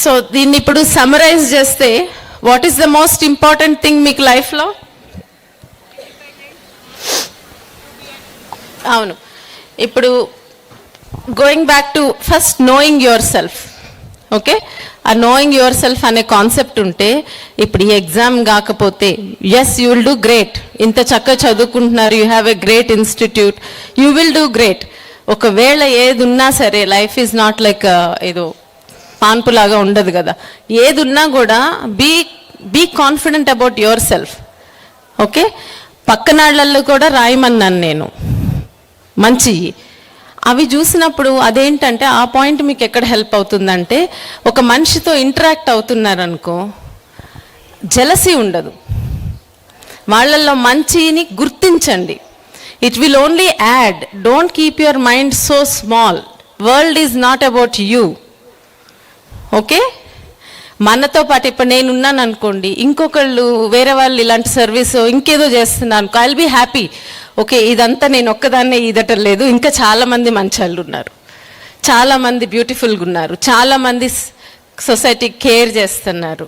So దీన్ని ఇప్పుడు summarise చేస్తే what is the most important thing మీకు లైఫ్లో? అవును, ఇప్పుడు going back to first knowing yourself. Okay, ఆ నోయింగ్ యువర్ సెల్ఫ్ అనే కాన్సెప్ట్ ఉంటే ఇప్పుడు ఈ ఎగ్జామ్ కాకపోతే yes you will do great. ఇంత చక్కగా చదువుకుంటున్నారు, you have a great institute, you will do great. ఒకవేళ ఏది ఉన్నా సరే, లైఫ్ ఈజ్ నాట్ లైక్ ఏదో పాన్పులాగా ఉండదు కదా. ఏది ఉన్నా కూడా be confident about yourself. Okay, పక్కనాళ్ళల్లో కూడా రాయమన్నాను నేను మంచి. అవి చూసినప్పుడు అదేంటంటే ఆ పాయింట్ మీకు ఎక్కడ హెల్ప్ అవుతుందంటే, ఒక మనిషితో ఇంటరాక్ట్ అవుతున్నారనుకో జెలసీ ఉండదు, వాళ్ళల్లో మంచిని గుర్తించండి. It will only add. Don't keep your mind so small. World is not about you. Okay, మనతో పాటు ఇప్పుడు నేనున్నాను అనుకోండి, ఇంకొకళ్ళు వేరే వాళ్ళు ఇలాంటి సర్వీస్ ఇంకేదో చేస్తున్నాను, I will be happy. Okay, ఇదంతా నేను ఒక్కదాన్నే ఈదటం లేదు, ఇంకా చాలామంది మంచి వాళ్ళు ఉన్నారు, చాలామంది బ్యూటిఫుల్గా ఉన్నారు, చాలామంది సొసైటీ కేర్ చేస్తున్నారు.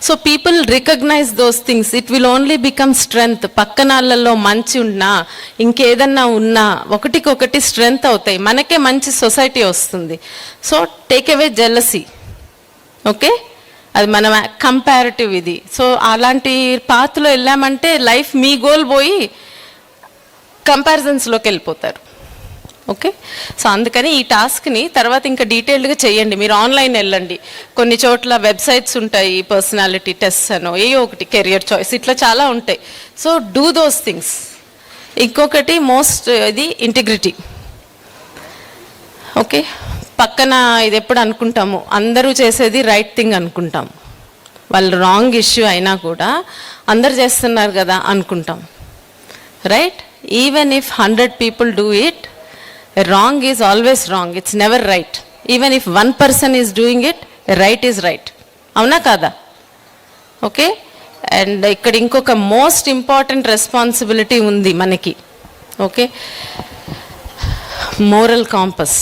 So people recognise those things. It will only become strength. పక్కనాళ్ళల్లో మంచి ఉన్నా ఇంకేదన్నా ఉన్నా ఒకటికొకటి స్ట్రెంగ్త్ అవుతాయి, మనకే మంచి సొసైటీ వస్తుంది. So take away jealousy. Okay, అది మన కంపారిటివ్ ఇది. సో అలాంటి పాత్లో వెళ్ళామంటే లైఫ్ మీ గోల్ పోయి కంపారిజన్స్లోకి వెళ్ళిపోతారు. ఓకే, సో అందుకని ఈ టాస్క్ని తర్వాత ఇంకా డీటెయిల్డ్గా చేయండి. మీరు ఆన్లైన్ వెళ్ళండి, కొన్ని చోట్ల వెబ్సైట్స్ ఉంటాయి, పర్సనాలిటీ టెస్ట్ అనో ఏయో ఒకటి, కెరియర్ చాయిస్, ఇట్లా చాలా ఉంటాయి. So do those things. ఇంకొకటి మోస్ట్ ఇది ఇంటిగ్రిటీ. ఓకే, పక్కన ఇది ఎప్పుడు అనుకుంటాము, అందరూ చేసేది రైట్ థింగ్ అనుకుంటాం. వాళ్ళు రాంగ్ ఇష్యూ అయినా కూడా అందరు చేస్తున్నారు కదా అనుకుంటాం, right? Even if 100 people do it, wrong is always wrong. It's never right. Even if one person is doing it, right is right. అవునా కాదా? ఓకే, అండ్ ఇక్కడ ఇంకొక మోస్ట్ ఇంపార్టెంట్ రెస్పాన్సిబిలిటీ ఉంది మనకి. Okay, moral compass.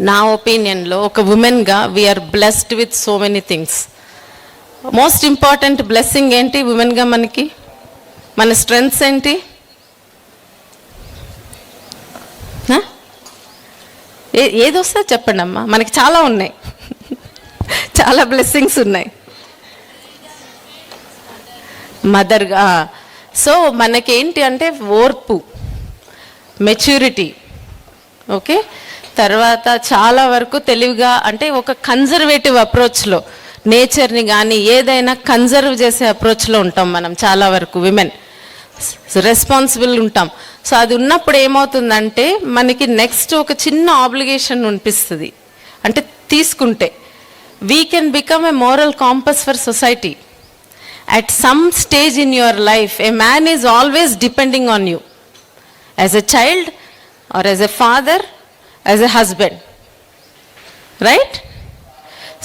నా ఒపీనియన్లో ఒక ఉమెన్గా we are blessed with so many things. Most important blessing ఏంటి ఉమెన్గా మనకి? మన స్ట్రెంగ్త్స్ ఏంటి? ఏది వస్తే చెప్పండి అమ్మా, మనకి చాలా ఉన్నాయి, చాలా బ్లెస్సింగ్స్ ఉన్నాయి. మదర్గా. సో మనకేంటి అంటే ఓర్పు, మెచ్యూరిటీ. ఓకే, తర్వాత చాలా వరకు తెలివిగా, అంటే ఒక కన్జర్వేటివ్ అప్రోచ్లో నేచర్ని కానీ ఏదైనా కన్జర్వ్ చేసే అప్రోచ్లో ఉంటాం మనం చాలా వరకు విమెన్. రెస్పాన్సిబుల్ ఉంటాం. సో అది ఉన్నప్పుడు ఏమవుతుందంటే మనకి నెక్స్ట్ ఒక చిన్న ఆబ్లిగేషన్ అనిపిస్తుంది, అంటే తీసుకుంటే we can become a moral campus for society. At some stage in your life a man is always depending on you as a child or as a father, as a husband, right?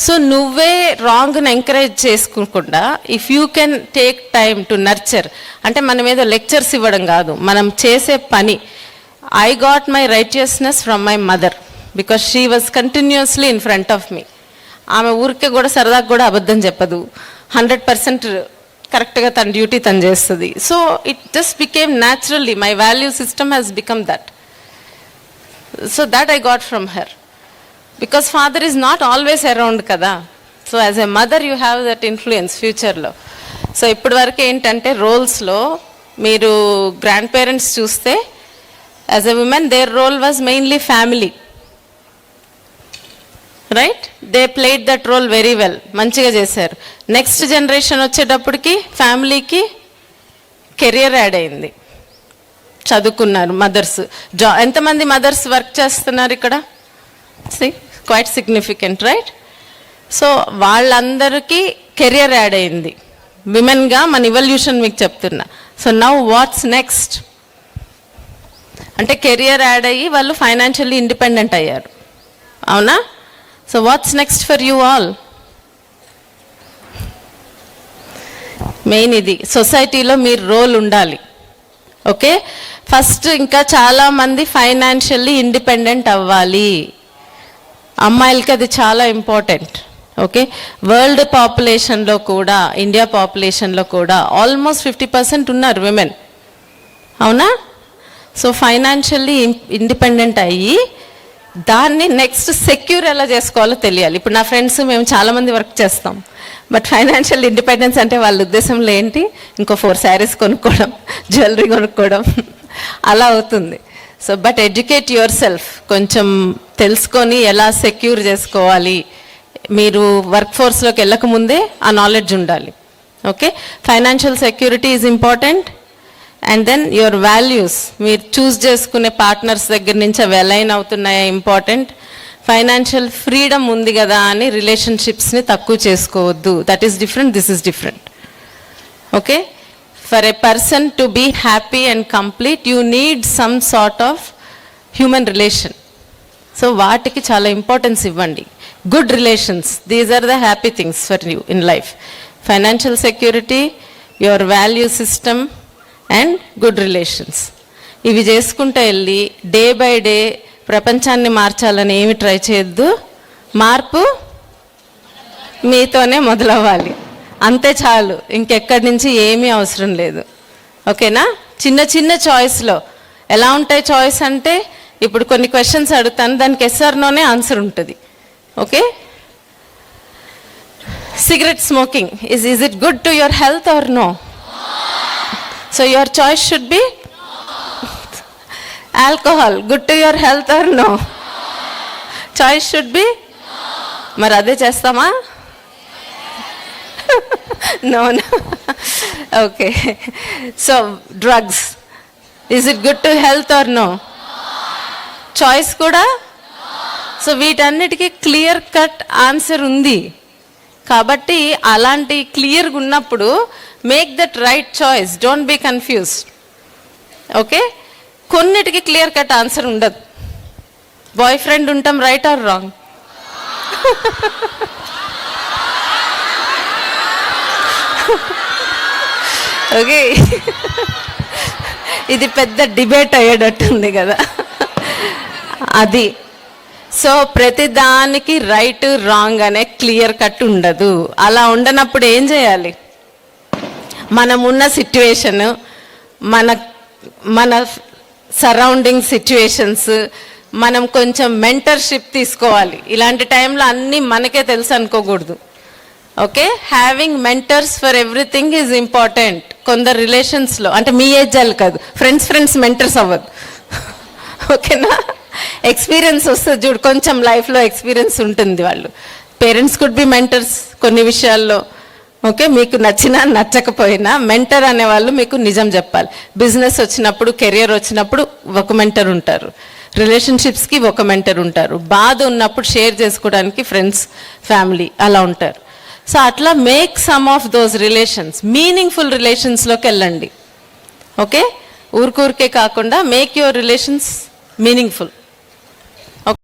So నువ్వే రాంగ్ని encourage చేసుకోకుండా if you can take time to nurture, అంటే మన మీద lectures ఇవ్వడం కాదు, మనం చేసే పని. I got my righteousness from my mother because she was continuously in front of మీ. ఆమె ఊరికే కూడా సరదాగా కూడా అబద్ధం చెప్పదు, 100% కరెక్ట్గా తన డ్యూటీ తను చేస్తుంది. So it just became naturally, my value system has become that. So that I got from her. Because father is not always around kada. So as a mother you have that influence future lo. So ippudi varaku entante roles lo meeru grandparents chuste, as a woman their role was mainly family, right? They played that role very well, manchiga chesaru. Next generation వచ్చేటప్పటికి ఫ్యామిలీకి career add అయింది, చదువుకున్నారు mothers. ఎంతమంది mothers work చేస్తున్నారు ఇక్కడ? See, quite significant, right? So వాళ్ళందరికీ career add అయింది. విమెన్గా మన ఇవల్యూషన్ మీకు చెప్తున్నా. సో నౌ వాట్స్ నెక్స్ట్ అంటే కెరియర్ యాడ్ అయ్యి వాళ్ళు ఫైనాన్షియల్లీ ఇండిపెండెంట్ అయ్యారు, అవునా? So what's next for you all? Main ఇది, సొసైటీలో మీరు రోల్ ఉండాలి. ఓకే, ఫస్ట్ ఇంకా చాలామంది ఫైనాన్షియల్లీ ఇండిపెండెంట్ అవ్వాలి. అమ్మాయిలకి అది చాలా ఇంపార్టెంట్. ఓకే, వరల్డ్ పాపులేషన్లో కూడా, ఇండియా పాపులేషన్లో కూడా ఆల్మోస్ట్ 50% ఉన్నారు విమెన్. అవునా? సో ఫైనాన్షియల్లీ ఇండిపెండెంట్ అయ్యి దాన్ని నెక్స్ట్ సెక్యూర్ ఎలా చేసుకోవాలో తెలియాలి. ఇప్పుడు నా ఫ్రెండ్స్ మేము చాలామంది వర్క్ చేస్తాం, బట్ ఫైనాన్షియల్ ఇండిపెండెన్స్ అంటే వాళ్ళ ఉద్దేశంలో ఏంటి, ఇంకో 4 శారీస్ కొనుక్కోవడం, జ్యువెలరీ కొనుక్కోవడం అలా అవుతుంది. So but educate your self, కొంచెం తెలుసుకొని ఎలా సెక్యూర్ చేసుకోవాలి, మీరు వర్క్ ఫోర్స్లోకి వెళ్ళకముందే ఆ నాలెడ్జ్ ఉండాలి. Okay, financial security is important. And then your values, మీరు చూస్ చేసుకునే పార్ట్నర్స్ దగ్గర నుంచి అవి అలైన్ అవుతున్నాయా ఇంపార్టెంట్. ఫైనాన్షియల్ ఫ్రీడమ్ ఉంది కదా అని రిలేషన్షిప్స్ని తక్కువ చేసుకోవద్దు. That is different, this is different. Okay, for a person to be happy and complete you need some sort of human relation. So వాటికి చాలా ఇంపార్టెన్స్ ఇవ్వండి. Good relations, these are the happy things for you in life. Financial security, your value system and good relations. ఇవి చేసుకుంటూ వెళ్ళి day by day ప్రపంచాన్ని మార్చాలని ఏమి try చేయొద్దు. మార్పు మీతోనే మొదలవ్వాలి, అంతే చాలు, ఇంకెక్కడి నుంచి ఏమీ అవసరం లేదు. ఓకేనా? చిన్న చిన్న చాయిస్లో ఎలా ఉంటాయి చాయిస్ అంటే, ఇప్పుడు కొన్ని క్వశ్చన్స్ అడుగుతాను, దానికి ఎస్ఆర్నోనే ఆన్సర్ ఉంటుంది. Okay, cigarette smoking is it good to your health or no? So your choice should be alcohol, good to your health or no? Choice should be మరి అదే చేస్తామా? No. Okay, so drugs, is it good to health or no? Choice కూడా. So వీటన్నిటికీ clear cut answer ఉంది కాబట్టి అలాంటి క్లియర్గా ఉన్నప్పుడు make that right choice, don't be confused. Okay, కొన్నిటికి క్లియర్ కట్ ఆన్సర్ ఉండదు. బాయ్ ఫ్రెండ్ ఉంటాం, రైట్ ఆర్ రాంగ్? ఓకే, ఇది పెద్ద డిబేట్ అయ్యేటట్టుంది కదా అది. సో ప్రతిదానికి రైట్ రాంగ్ అనే క్లియర్ కట్ ఉండదు. అలా ఉండనప్పుడు ఏం చేయాలి? మనం ఉన్న సిట్యువేషన్, మన సరౌండింగ్ సిచ్యువేషన్స్, మనం కొంచెం మెంటర్షిప్ తీసుకోవాలి. ఇలాంటి టైంలో అన్నీ మనకే తెలుసు అనుకోకూడదు. Okay, having mentors for everything is important. కొందరు రిలేషన్స్లో, అంటే మీ ఏజ్ వాళ్ళు కాదు, ఫ్రెండ్స్ మెంటర్స్ అవ్వదు. ఓకేనా? ఎక్స్పీరియన్స్ వస్తుంది చూడు, కొంచెం లైఫ్లో ఎక్స్పీరియన్స్ ఉంటుంది. వాళ్ళు పేరెంట్స్ కుడ్ బి మెంటర్స్ కొన్ని విషయాల్లో. ఓకే, మీకు నచ్చినా నచ్చకపోయినా మెంటర్ అనేవాళ్ళు మీకు నిజం చెప్పాలి. బిజినెస్ వచ్చినప్పుడు, కెరియర్ వచ్చినప్పుడు ఒక మెంటర్ ఉంటారు, రిలేషన్షిప్స్కి ఒక మెంటర్ ఉంటారు, బాధ ఉన్నప్పుడు షేర్ చేసుకోవడానికి ఫ్రెండ్స్, ఫ్యామిలీ అలా ఉంటారు. సో అట్లా make some of those relations, meaningful రిలేషన్స్లోకి వెళ్ళండి. ఓకే, ఊరికే కాకుండా మేక్ యువర్ రిలేషన్స్ మీనింగ్ఫుల్.